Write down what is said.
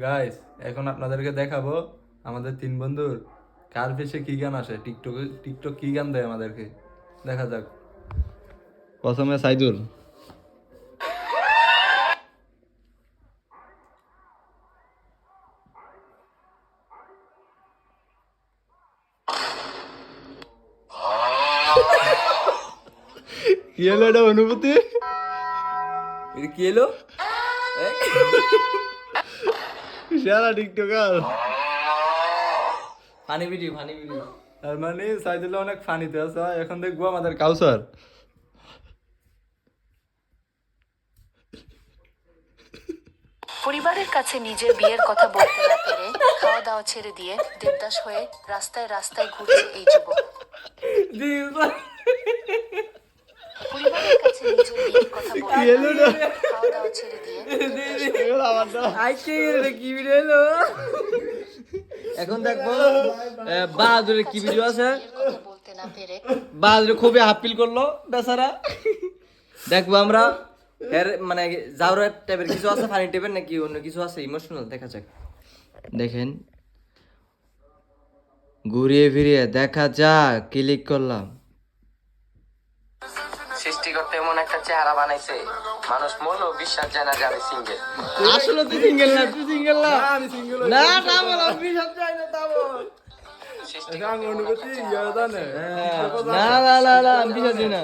Guys এখন আপনাদেরকে দেখাবো আমাদের তিন বন্ধুর কার ফেসে কি গান আসে, টিকটক কি গান দেয় আমাদেরকে, দেখা যাক। প্রথমে সাইদুল। কি হলো এটা অনুভূতি? এটা কি এলো? সারা টিকটকার। Funny video. তার মানে সাইদুল অনেক ফানিতে আছে। এখন দেখবো আমাদের কাউসার। পরিবারের কাছে নিজের বিয়ের কথা বলতে না পেরে খাওয়া দাওয়া ছেড়ে দিয়ে দেবদাস হয়ে রাস্তায় রাস্তায় ঘুরছে এই যুবক। পরিবারের কাছে নিজের বিয়ের কথা বলতে না পেরে খাওয়া দাওয়া ছেড়ে দিয়ে কি ভিডিও এলো? এখন দেখবো বাহাদুরের কি ভিডিও আছে। বিয়ের কথা বলতে না পেরে বাহাদুর খুবই হাপিল করলো বেচারা। দেখবো আমরা এর মানে জাউরা টাইপের কিছু আছে, ফানি টাইপের নাকি অন্য কিছু আছে ইমোশনাল, দেখা যাক। দেখেন ঘুরিয়ে ফিরিয়ে দেখা যাক, ক্লিক করলাম। সৃষ্টিকর্তা এমন একটা চেহারা বানাইছে, মানুষ মনেও বিশ্বাস যায় না যে আমি সিঙ্গেল। আসলে তুই সিঙ্গেল না, তুই সিঙ্গেল না। আমি সিঙ্গেল না না বলো, বিশ্বাস যায় না তা বল। অনুভূতি জানে। না না না না, আমি বিশ্বাস করি না।